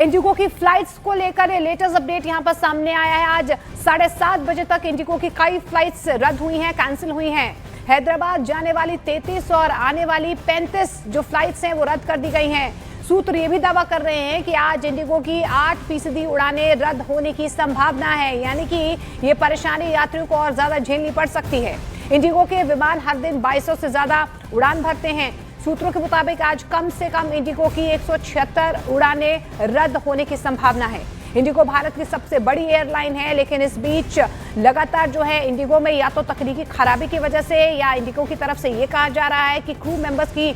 Indigo की flights को लेकर लेटेस्ट अपडेट यहां पर सामने आया है। आज 7:30 बजे तक इंडिगो की कई फ्लाइट्स रद्द हुई हैं, कैंसिल हुई हैं। हैदराबाद जाने वाली 33 और आने वाली 35 जो फ्लाइट्स हैं वो रद्द कर दी गई हैं। सूत्र ये भी दावा कर रहे हैं कि आज इंडिगो की 8% उड़ानें रद्द होने की संभावना है, यानी कि ये परेशानी यात्रियों को और ज्यादा झेलनी पड़ सकती है। इंडिगो के विमान हर दिन 2200 से ज्यादा उड़ान भरते हैं। सूत्रों के मुताबिक आज कम से कम इंडिगो की 176 उड़ानें रद्द होने की संभावना है। इंडिगो भारत की सबसे बड़ी एयरलाइन है, लेकिन इस बीच लगातार जो है इंडिगो में या तो तकनीकी खराबी की वजह से या इंडिगो की तरफ से ये कहा जा रहा है कि क्रू मेंबर्स की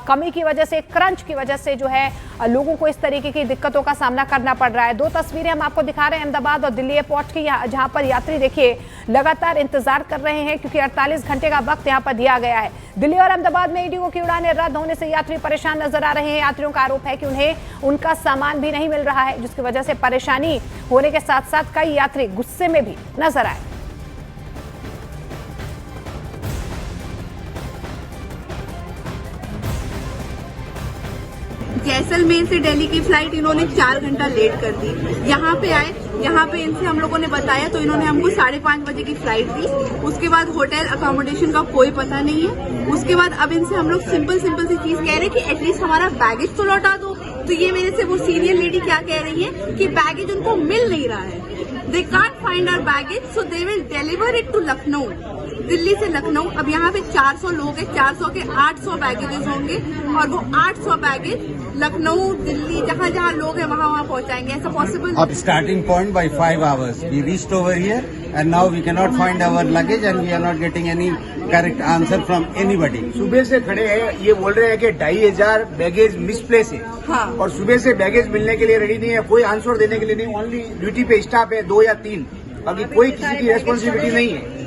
कमी की वजह से, क्रंच की वजह से जो है लोगों को इस तरीके की दिक्कतों का सामना करना पड़ रहा है। दो तस्वीरें हम आपको दिखा रहे हैं अहमदाबाद और दिल्ली एयरपोर्ट की, जहां पर यात्री देखिए लगातार इंतजार कर रहे हैं क्योंकि 48 घंटे का वक्त यहां पर दिया गया है। दिल्ली और अहमदाबाद में इंडिगो की उड़ानें रद्द होने से यात्री परेशान नजर आ रहे हैं। यात्रियों का आरोप है कि उन्हें उनका सामान भी नहीं मिल रहा है, जिसकी वजह से परेशानी होने के साथ साथ कई यात्री गुस्से में भी नजर आए। जैसलमेर से दिल्ली की फ्लाइट इन्होंने 4 घंटा लेट कर दी। यहाँ पे आए, यहाँ पे इनसे हम लोगों ने बताया तो इन्होंने हमको 5:30 बजे की फ्लाइट दी। उसके बाद होटल अकोमोडेशन का कोई पता नहीं है। उसके बाद अब इनसे हम लोग सिंपल सी चीज कह रहे हैं कि एटलीस्ट हमारा बैगेज तो लौटा दो। तो ये मेरे से वो सीनियर लेडी क्या कह रही है कि बैगेज उनको मिल नहीं रहा है। They can't find our baggage, so they will deliver it to Lucknow. Delhi से लखनऊ, अब यहाँ पे 400 लोग हैं, 400 के 800 बैगेजेस होंगे और वो 800 बैगेज लखनऊ, दिल्ली, जहाँ जहाँ लोग हैं वहाँ पहुँचाएंगे। ऐसा possible? Up starting point by 5 hours. We reached over here and now we cannot find our luggage and we are not getting any correct answer from anybody. सुबह से खड़े हैं, ये बोल रहे हैं कि 2500 बैगेज मिसप्लेस है। हाँ। और सुबह से बैगेज मिलने के लिए रेडी नहीं है, कोई आंसर देने के लिए नहीं। ओनली ड्यूटी पे स्टाफ है 2 या 3, बाकी कोई किसी की रेस्पॉन्सिबिलिटी नहीं है।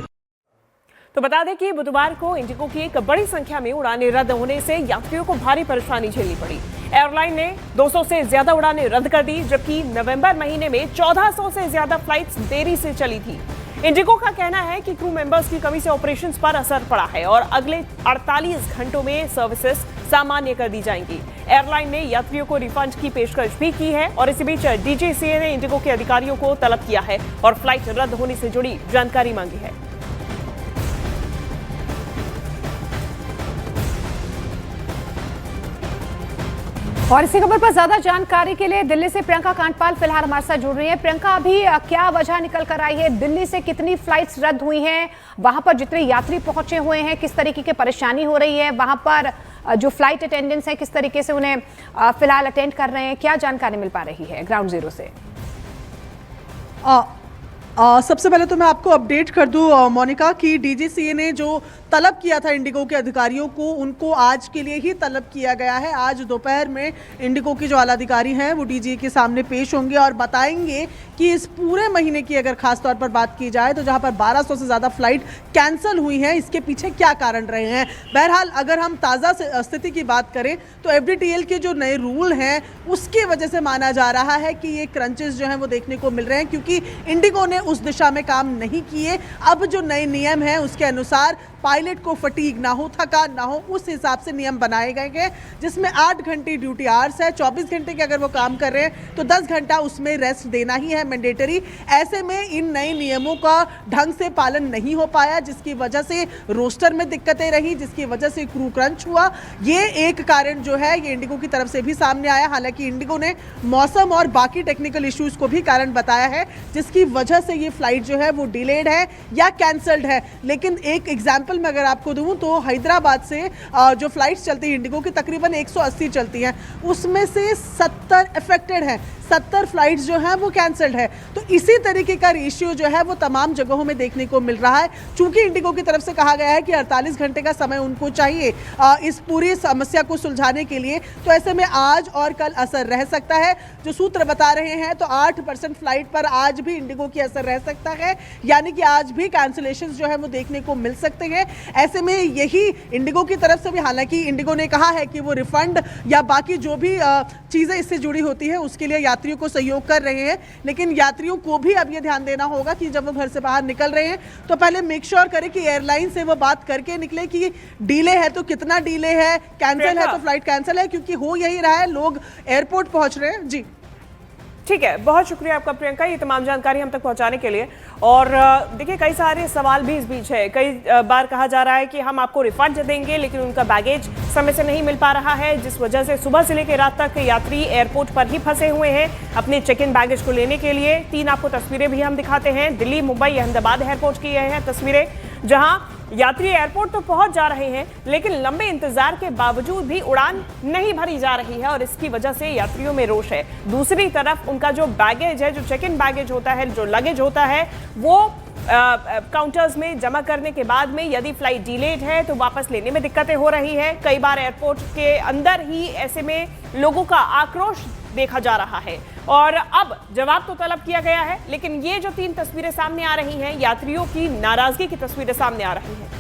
तो बता दें कि बुधवार को इंडिगो की एक बड़ी संख्या में उड़ानें रद्द होने से यात्रियों को भारी परेशानी झेलनी पड़ी। एयरलाइन ने 200 से ज्यादा उड़ानें रद्द कर दी, जबकि नवंबर महीने में 1400 से ज्यादा फ्लाइट्स देरी से चली थी। इंडिगो का कहना है कि क्रू मेंबर्स की कमी से ऑपरेशंस पर असर पड़ा है और अगले 48 घंटों में सर्विसेज सामान्य कर दी जाएंगी। एयरलाइन ने यात्रियों को रिफंड की पेशकश भी की है और इसी बीच डीजीसीए ने इंडिगो के अधिकारियों को तलब किया है और फ्लाइट रद्द होने से जुड़ी जानकारी मांगी है। और इसी खबर पर ज्यादा जानकारी के लिए दिल्ली से प्रियंका कांडपाल फिलहाल हमारे साथ जुड़ रही है। प्रियंका, अभी क्या वजह निकल कर आई है? दिल्ली से कितनी फ्लाइट्स रद्द हुई हैं? वहां पर जितने यात्री पहुंचे हुए हैं, किस तरीके की परेशानी हो रही है? वहां पर जो फ्लाइट अटेंडेंट्स हैं, किस तरीके से उन्हें फिलहाल अटेंड कर रहे हैं? क्या जानकारी मिल पा रही है ग्राउंड जीरो से? सबसे पहले तो मैं आपको अपडेट कर दूं मोनिका कि डीजीसीए ने जो तलब किया था इंडिगो के अधिकारियों को, उनको आज के लिए ही तलब किया गया है। आज दोपहर में इंडिगो के जो आला अधिकारी हैं वो डीजी के सामने पेश होंगे और बताएंगे कि इस पूरे महीने की अगर खास तौर पर बात की जाए तो जहां पर 1200 से ज़्यादा फ्लाइट कैंसिल हुई हैं, इसके पीछे क्या कारण रहे हैं। बहरहाल अगर हम ताज़ा स्थिति की बात करें तो एफडीटीएल के जो नए रूल हैं उसकी वजह से माना जा रहा है कि ये क्रंचेस जो हैं वो देखने को मिल रहे हैं, क्योंकि इंडिगो ने उस दिशा में काम नहीं किए। अब जो नए नियम हैं उसके अनुसार पायलट को फटीग ना हो, थकान ना हो, उस हिसाब से नियम बनाए गए हैं, जिसमें 8 घंटे ड्यूटी आवर्स है। 24 घंटे के अगर वो काम कर रहे हैं तो 10 घंटा उसमें रेस्ट देना ही है मैंडेटरी। ऐसे में इन नए नियमों का ढंग से पालन नहीं हो पाया, जिसकी वजह से रोस्टर में दिक्कतें रही, जिसकी वजह से क्रू क्रंच हुआ। ये एक कारण जो है ये इंडिगो की तरफ से भी सामने आया। हालांकि इंडिगो ने मौसम और बाकी टेक्निकल इश्यूज को भी कारण बताया है, जिसकी वजह से ये फ्लाइट जो है वो डिलेड है या कैंसल्ड है। लेकिन एक एग्जाम्पल मैं अगर आपको दूं तो हैदराबाद से जो फ्लाइट्स चलती है इंडिगो की तकरीबन 180 चलती हैं, उसमें से 70 अफेक्टेड हैं, 70 फ्लाइट्स जो हैं वो कैंसल्ड है। तो इसी तरीके का रेशियो जो है वो तमाम जगहों में देखने को मिल रहा है। चूंकि इंडिगो की तरफ से कहा गया है कि 48 घंटे का समय उनको चाहिए इस पूरी समस्या को सुलझाने के लिए, तो ऐसे में आज और कल असर रह सकता है। जो सूत्र बता रहे हैं तो 8% फ्लाइट पर आज भी इंडिगो की असर रह सकता है, यानी कि आज भी कैंसिलेशंस जो है वो देखने को मिल सकते हैं। ऐसे में यही इंडिगो की तरफ से भी, हालांकि इंडिगो ने कहा है कि वो रिफंड या बाकी जो भी चीज़ें इससे जुड़ी होती है उसके लिए यात्रियों को सहयोग कर रहे हैं, लेकिन यात्रियों को भी अब ये ध्यान देना होगा कि जब वो घर से बाहर निकल रहे हैं तो पहले मेक श्योर करें कि एयरलाइन से वो बात करके निकले कि डिले है तो कितना डिले है, कैंसिल है तो फ्लाइट कैंसिल है, क्योंकि हो यही रहा है, लोग एयरपोर्ट पहुंच रहे हैं। जी ठीक है, बहुत शुक्रिया आपका प्रियंका, ये तमाम जानकारी हम तक पहुंचाने के लिए। और देखिए, कई सारे सवाल भी इस बीच है। कई बार कहा जा रहा है कि हम आपको रिफंड देंगे, लेकिन उनका बैगेज समय से नहीं मिल पा रहा है, जिस वजह से सुबह से लेकर रात तक यात्री एयरपोर्ट पर ही फंसे हुए हैं अपने चेक इन बैगेज को लेने के लिए। 3 आपको तस्वीरें भी हम दिखाते हैं, दिल्ली, मुंबई, अहमदाबाद एयरपोर्ट की यह है तस्वीरें, जहां यात्री एयरपोर्ट तो पहुंच जा रहे हैं, लेकिन लंबे इंतजार के बावजूद भी उड़ान नहीं भरी जा रही है और इसकी वजह से यात्रियों में रोष है। दूसरी तरफ उनका जो बैगेज है, जो चेक इन बैगेज होता है, जो लगेज होता है, वो काउंटर्स में जमा करने के बाद में यदि फ्लाइट डिलेड है तो वापस लेने में दिक्कतें हो रही है। कई बार एयरपोर्ट के अंदर ही ऐसे में लोगों का आक्रोश देखा जा रहा है और अब जवाब तो तलब किया गया है, लेकिन ये जो 3 तस्वीरें सामने आ रही हैं, यात्रियों की नाराजगी की तस्वीरें सामने आ रही हैं।